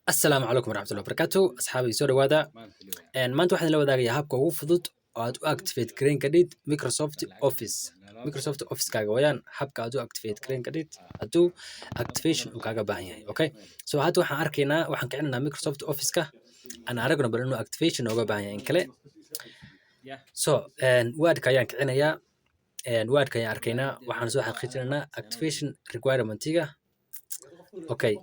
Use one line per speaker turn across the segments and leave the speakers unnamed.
السلام عليكم ورحمة الله وبركاته أصحابي سو dhawaada maanta waxaan la wadaagayaa habka ugu fudud oo aad u activate gareyn kadhid Microsoft Office kaaga wayaan habka aad u activate gareyn kadhid haduu activation uu kaaga baahan yahay okay so hadda waxaan arkaynaa waxaan kicinaynaa Microsoft Office ka aan aragno bal inuu activation uga baahan yahay in kale so word ka ayaan kicinayaa word ka ayaan arkaynaa waxaan soo xaqiijinaynaa activation requirement-iga okay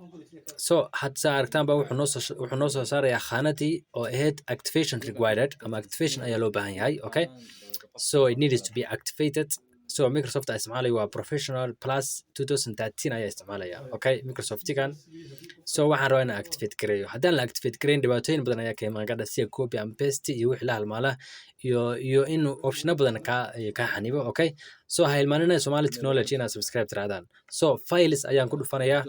so hadda aragtaan baa wuxuu noo soo saarayaa khaanadii oo ahayd activation required ama activation ayaa loo baahan yahay okay so it needs to be activated so Microsoft ay isticmaalaya waa professional plus 2013 ayaa isticmaalaya okay Microsoft kan so waxaan rabaa inaan activate gareeyo haddaan la activate gareyn dhibaatooyin badan ayaa ka imaan kara sida copy and paste iyo wixii la halmaala iyo in option badan ka xanibo okay so ha hilmaanina Somali Technology ina subscribe tiraadaan so files ayaan ku dhufanayaa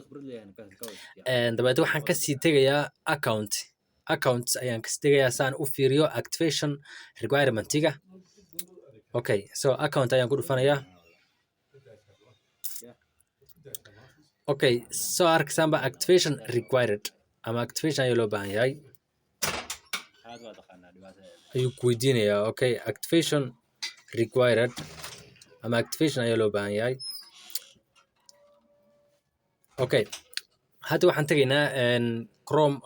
dabadeed waxaan ka sii tegayaa accounts ayaan ka sii tegayaa saan u fiiriyo activation requirement-iga okay so account ayaan ku dhufanayaa okay so arkaysaan ba activation required ama activation ayaa loo baahan yahay ayuu ku weydiinayaa okay activation required ama activation ayaa loo baahan yahay okay hadda waxaan tegaynaa Chrome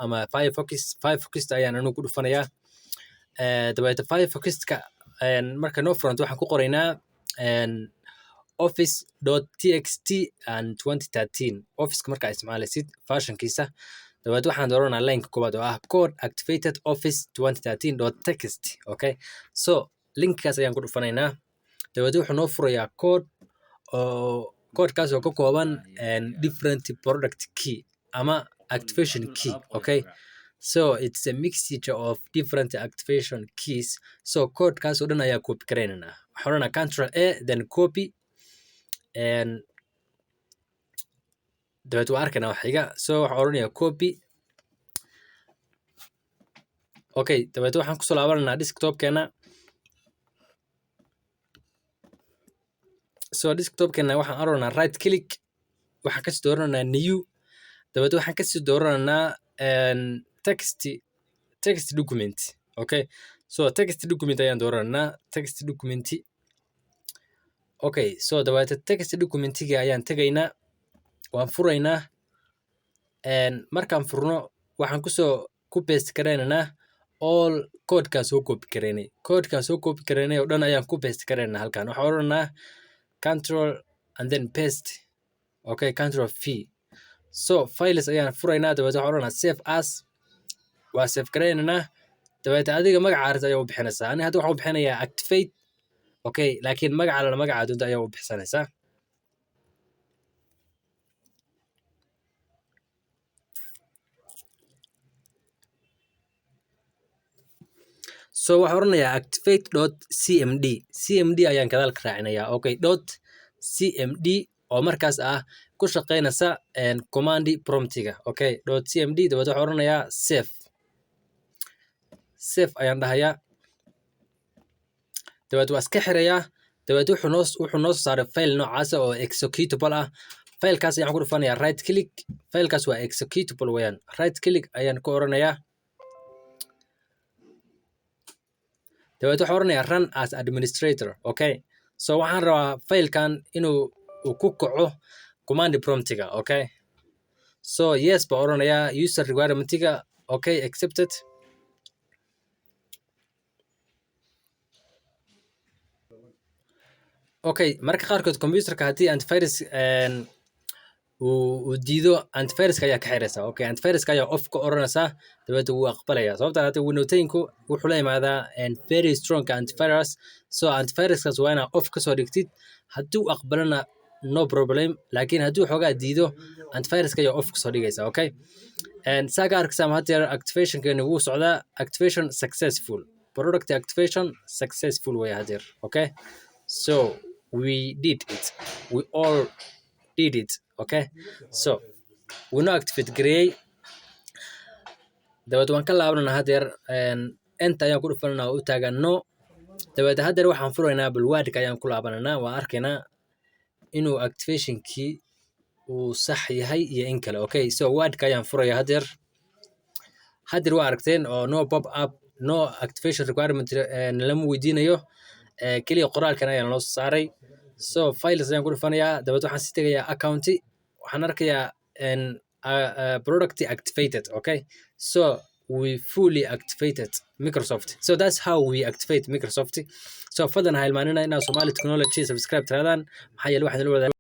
ama Firefox ayaan anu ku dhufanayaa dabadeed Firefox-ka marka no front waxaan ku qoraynaa office.txt and 2013 office-ka marka isticmaalaysid version-kiisa dabadeed waxaan dooranaa link koowaad oo ah code activated office 2013.txt okay so link-kaas ayaan ku dhufanaynaa dabadeed wuxuu noo furayaa code-kaas oo ka kooban different product key ama activation key okay so it's a mixture of different activation keys so code-kaas oo dhan ayaa copy gareynaa waxaan oranaa Ctrl A then copy and dabadeed waa arkaynaa wax xiga so waxaan oranayaa copy okay dabadeed waxaan kusoo laabanaynaa desktop-keena so desktop-keena waxaan oranaa right click waxaan kasii dooranaa new dabadeed waxaan kasii dooranaa text document okay so text document ayaan dooranaa text document okay so dabadeed text document-iga ayaan tegaynaa waan furaynaa markaan furno waxaan ku paste gareynaynaa all code-kaan soo copy gareynay oo dhan ayaan ku paste gareynaa halkan waxaan oranaa Ctrl and then paste okay Ctrl V so files ayaan furaynaa dabadeed waxaan oranaa save as waa save gareynaynaa dabadeed adiga magaca ayaa u bixinaysaa ani hadda waxaan u bixinayaa activate okay laakiin magaca doonta ayaa u bixinaysaa so waxaan oranayaa activate.cmd ayaan gadaal ka raacinayaa okay .cmd oo markaas ah ku shaqeynaysa command prompt-iga okay .cmd dabadeed waxaan oranayaa save ayaan dhahayaa dabadeed waa iska xirayaa dabadeed wuxuu noo soo saaray file noocaas oo executable ah filekaas ayaan ku dhufanayaa right click filekaas waa executable wayaan right click ayaan ku oranayaa dabadeed waxaan oranayaa run as administrator okay so waxaan rabaa filekan inuu ku kaco command prompt-iga okay so yes baan oranayaa user requirement-iga okay accepted okay marka qaarkood computerka haddii antivirus uu diido antivirus ayaa ka xiraysaa okay antivirus ayaa off ka oranaysaa dabadeed wuu aqbalayaa sababta hadda Windows-ku wuxuu la yimaadaa very strong antivirus so antivirus-kaas waa inaad off ka soo dhigtid hadduu aqbalana no problem laakiin hadduu xoogaa diido antivirus ayaa off ka soo dhigaysaa okay saaga arkaysaan hadda activation-keena wuu socdaa activation successful product activation successful way hadda okay so we all did it okay so we now activate gareeyay dabadeed waan ka laabanaa haddeer enter ayaan ku dhufananaa oo u taagan no dabadeed haddeer waxaan furaynaa bal word-ka ayaan ku laabananaa waan arkaynaa inuu activation-kii uu sax yahay iyo in kale. Okay, so wordka ayaan furaya hadeer waa aragteen oo no pop up no activation requirement lama weydiinayo kaliya qoraalkan ayaan loo saaray. So files ayaan ku dhufanayaa, dabeed waxaan sii tegayaa account, waxaan arkayaa product activated. Okay, so we fully activated Microsoft. So that's how we activate Microsoft. So fadlan ha ilmaanina inaad Somali Technology subscribe tiraadaan maxaa yeelay waxaan la wadaagay